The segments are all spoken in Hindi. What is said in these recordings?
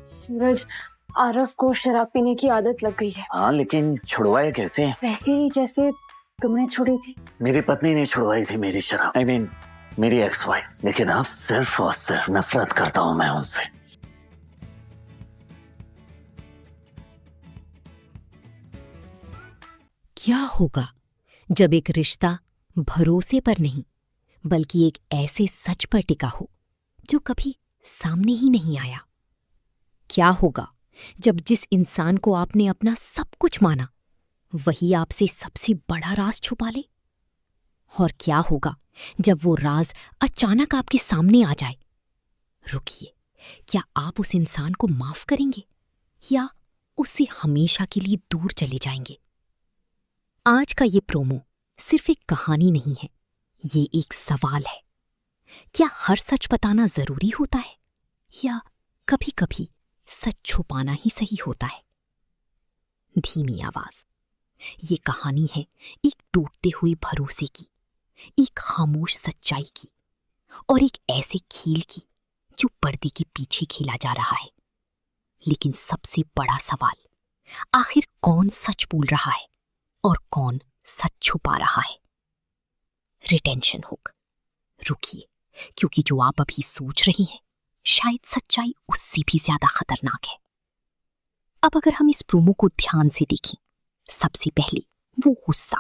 सूरज, आरव को शराब पीने की आदत लग गई है। हाँ, लेकिन छुड़वाए कैसे? वैसे ही जैसे तुमने छोड़ी थी। मेरी पत्नी ने छुड़वाई थी मेरी शराब, मेरी एक्स वाइफ। लेकिन अब सिर्फ और सिर्फ नफरत करता हूँ मैं उनसे। क्या होगा जब एक रिश्ता भरोसे पर नहीं बल्कि एक ऐसे सच पर टिका हो जो कभी सामने ही नहीं आया? क्या होगा जब जिस इंसान को आपने अपना सब कुछ माना वही आपसे सबसे बड़ा राज छुपा ले? और क्या होगा जब वो राज अचानक आपके सामने आ जाए? रुकिए, क्या आप उस इंसान को माफ करेंगे या उससे हमेशा के लिए दूर चले जाएंगे? आज का ये प्रोमो सिर्फ एक कहानी नहीं है, ये एक सवाल है। क्या हर सच बताना जरूरी होता है या कभी कभी सच छुपाना ही सही होता है? धीमी आवाज। ये कहानी है एक टूटते हुए भरोसे की, एक खामोश सच्चाई की और एक ऐसे खेल की जो पर्दे के पीछे खेला जा रहा है। लेकिन सबसे बड़ा सवाल, आखिर कौन सच बोल रहा है और कौन सच छुपा रहा है? Retention hook. रुकिए, क्योंकि जो आप अभी सोच रही हैं शायद सच्चाई उससे भी ज्यादा खतरनाक है। अब अगर हम इस प्रोमो को ध्यान से देखें, सबसे पहले वो गुस्सा,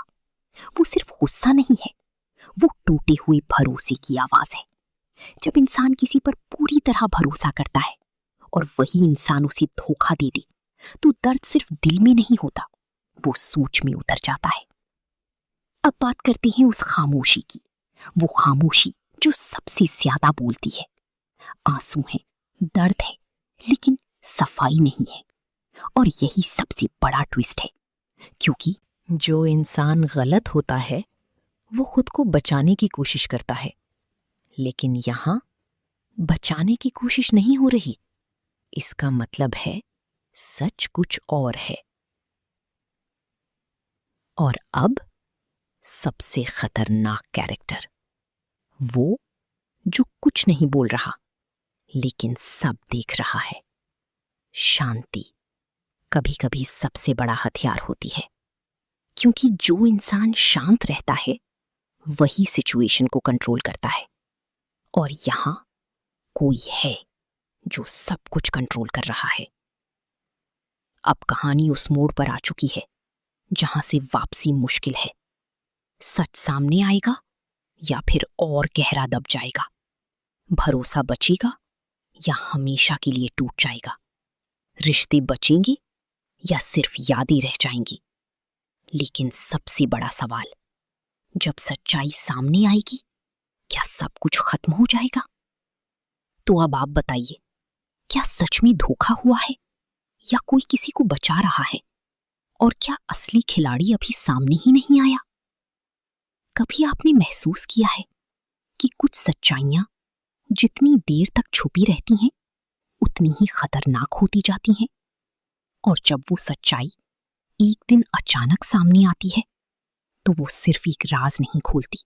वो सिर्फ गुस्सा नहीं है, वो टूटे हुए भरोसे की आवाज है। जब इंसान किसी पर पूरी तरह भरोसा करता है और वही इंसान उसे धोखा दे दे तो दर्द सिर्फ दिल में नहीं होता, वो सोच में उतर जाता है। अब बात करते हैं उस खामोशी की, वो खामोशी जो सबसे ज्यादा बोलती है। आंसू है, दर्द है, लेकिन सफाई नहीं है। और यही सबसे बड़ा ट्विस्ट है, क्योंकि जो इंसान गलत होता है वो खुद को बचाने की कोशिश करता है, लेकिन यहां बचाने की कोशिश नहीं हो रही। इसका मतलब है सच कुछ और है। और अब सबसे खतरनाक कैरेक्टर, वो जो कुछ नहीं बोल रहा लेकिन सब देख रहा है। शांति कभी कभी सबसे बड़ा हथियार होती है, क्योंकि जो इंसान शांत रहता है वही सिचुएशन को कंट्रोल करता है। और यहां कोई है जो सब कुछ कंट्रोल कर रहा है। अब कहानी उस मोड़ पर आ चुकी है जहां से वापसी मुश्किल है। सच सामने आएगा या फिर और गहरा दब जाएगा? भरोसा बचेगा या हमेशा के लिए टूट जाएगा? रिश्ते बचेंगे या सिर्फ यादें रह जाएंगी? लेकिन सबसे बड़ा सवाल, जब सच्चाई सामने आएगी क्या सब कुछ खत्म हो जाएगा? तो अब आप बताइए, क्या सच में धोखा हुआ है या कोई किसी को बचा रहा है? और क्या असली खिलाड़ी अभी सामने ही नहीं आया? कभी आपने महसूस किया है कि कुछ सच्चाइयां जितनी देर तक छुपी रहती हैं उतनी ही खतरनाक होती जाती हैं? और जब वो सच्चाई एक दिन अचानक सामने आती है तो वो सिर्फ एक राज नहीं खोलती,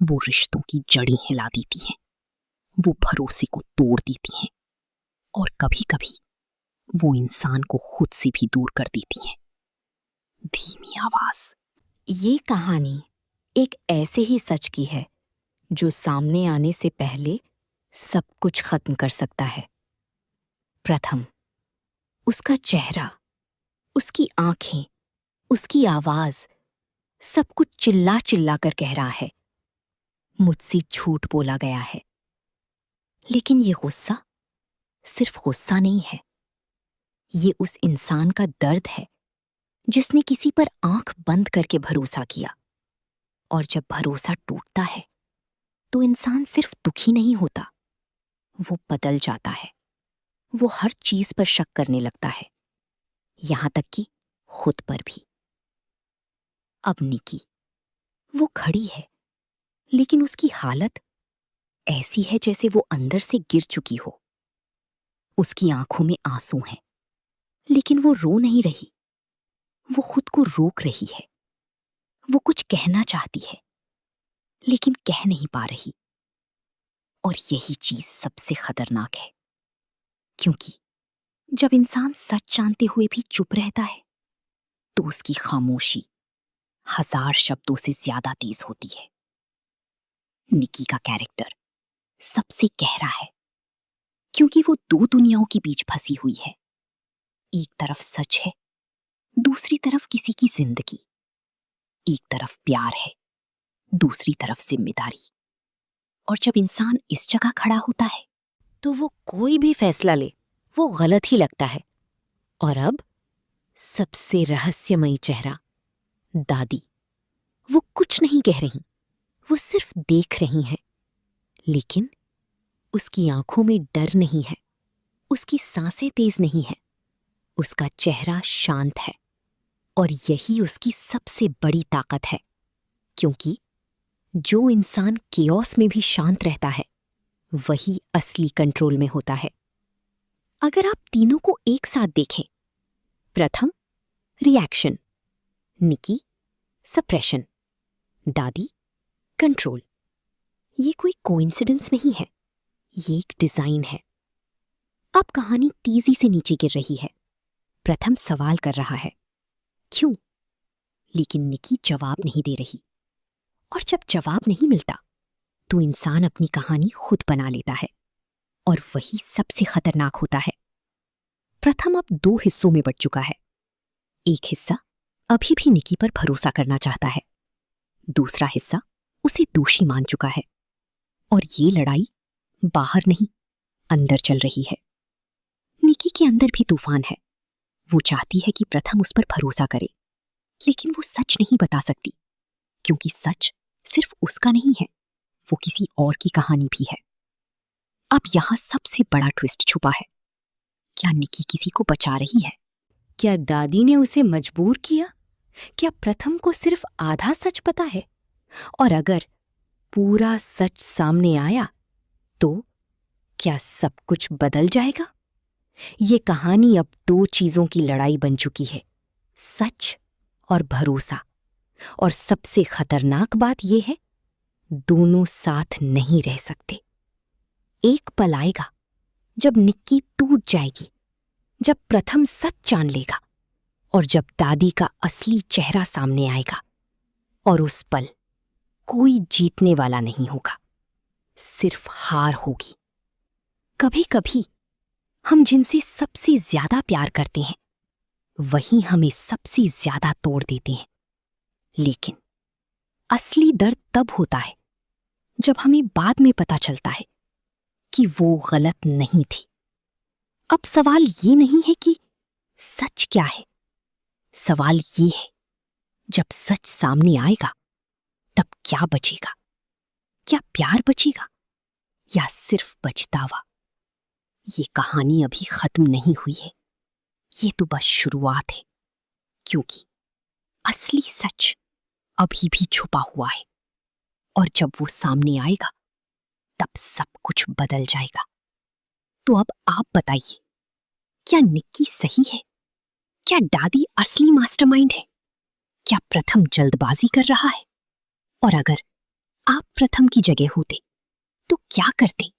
वो रिश्तों की जड़ें हिला देती हैं, वो भरोसे को तोड़ देती हैं और कभी कभी वो इंसान को खुद से भी दूर कर देती हैं। धीमी आवाज। ये कहानी एक ऐसे ही सच की है जो सामने आने से पहले सब कुछ खत्म कर सकता है। प्रथम, उसका चेहरा, उसकी आंखें, उसकी आवाज, सब कुछ चिल्ला चिल्ला कर कह रहा है, मुझसे झूठ बोला गया है। लेकिन ये गुस्सा सिर्फ गुस्सा नहीं है, ये उस इंसान का दर्द है जिसने किसी पर आंख बंद करके भरोसा किया। और जब भरोसा टूटता है तो इंसान सिर्फ दुखी नहीं होता, वो बदल जाता है। वो हर चीज पर शक करने लगता है, यहां तक कि खुद पर भी। अब निकी, वो खड़ी है लेकिन उसकी हालत ऐसी है जैसे वो अंदर से गिर चुकी हो। उसकी आंखों में आंसू हैं, लेकिन वो रो नहीं रही, वो खुद को रोक रही है। वो कुछ कहना चाहती है लेकिन कह नहीं पा रही। और यही चीज सबसे खतरनाक है, क्योंकि जब इंसान सच जानते हुए भी चुप रहता है तो उसकी खामोशी 1000 शब्दों से ज्यादा तेज होती है। निकी का कैरेक्टर सबसे गहरा है क्योंकि वो दो दुनियाओं के बीच फंसी हुई है। एक तरफ सच है, दूसरी तरफ किसी की जिंदगी। एक तरफ प्यार है, दूसरी तरफ जिम्मेदारी। और जब इंसान इस जगह खड़ा होता है तो वो कोई भी फैसला ले वो गलत ही लगता है। और अब सबसे रहस्यमयी चेहरा दादी, वो कुछ नहीं कह रही, वो सिर्फ देख रही हैं। लेकिन उसकी आंखों में डर नहीं है, उसकी सांसें तेज नहीं है, उसका चेहरा शांत है। और यही उसकी सबसे बड़ी ताकत है, क्योंकि जो इंसान केओस में भी शांत रहता है वही असली कंट्रोल में होता है। अगर आप तीनों को एक साथ देखें, प्रथम रिएक्शन, निकी सप्रेशन, दादी कंट्रोल, ये कोई कोइंसिडेंस नहीं है, ये एक डिजाइन है। अब कहानी तेजी से नीचे गिर रही है। प्रथम सवाल कर रहा है, क्यों? लेकिन निकी जवाब नहीं दे रही। और जब जवाब नहीं मिलता तो इंसान अपनी कहानी खुद बना लेता है, और वही सबसे खतरनाक होता है। प्रथम अब 2 हिस्सों में बंट चुका है। एक हिस्सा अभी भी निकी पर भरोसा करना चाहता है, दूसरा हिस्सा उसे दोषी मान चुका है। और ये लड़ाई बाहर नहीं, अंदर चल रही है। निकी के अंदर भी तूफान है। वो चाहती है कि प्रथम उस पर भरोसा करे, लेकिन वो सच नहीं बता सकती, क्योंकि सच सिर्फ उसका नहीं है, वो किसी और की कहानी भी है। अब यहां सबसे बड़ा ट्विस्ट छुपा है। क्या निकी किसी को बचा रही है? क्या दादी ने उसे मजबूर किया? क्या प्रथम को सिर्फ आधा सच पता है? और अगर पूरा सच सामने आया तो क्या सब कुछ बदल जाएगा? ये कहानी अब 2 चीजों की लड़ाई बन चुकी है, सच और भरोसा। और सबसे खतरनाक बात यह है, दोनों साथ नहीं रह सकते। एक पल आएगा जब निक्की टूट जाएगी, जब प्रथम सच जान लेगा, और जब दादी का असली चेहरा सामने आएगा। और उस पल कोई जीतने वाला नहीं होगा, सिर्फ हार होगी। कभी कभी हम जिनसे सबसे ज्यादा प्यार करते हैं वही हमें सबसे ज्यादा तोड़ देते हैं। लेकिन असली दर्द तब होता है जब हमें बाद में पता चलता है कि वो गलत नहीं थी। अब सवाल ये नहीं है कि सच क्या है, सवाल ये है जब सच सामने आएगा तब क्या बचेगा? क्या प्यार बचेगा या सिर्फ पछतावा? ये कहानी अभी खत्म नहीं हुई है, ये तो बस शुरुआत है, क्योंकि असली सच अभी भी छुपा हुआ है। और जब वो सामने आएगा तब सब कुछ बदल जाएगा। तो अब आप बताइए, क्या निक्की सही है? क्या दादी असली मास्टरमाइंड है? क्या प्रथम जल्दबाजी कर रहा है? और अगर आप प्रथम की जगह होते तो क्या करते?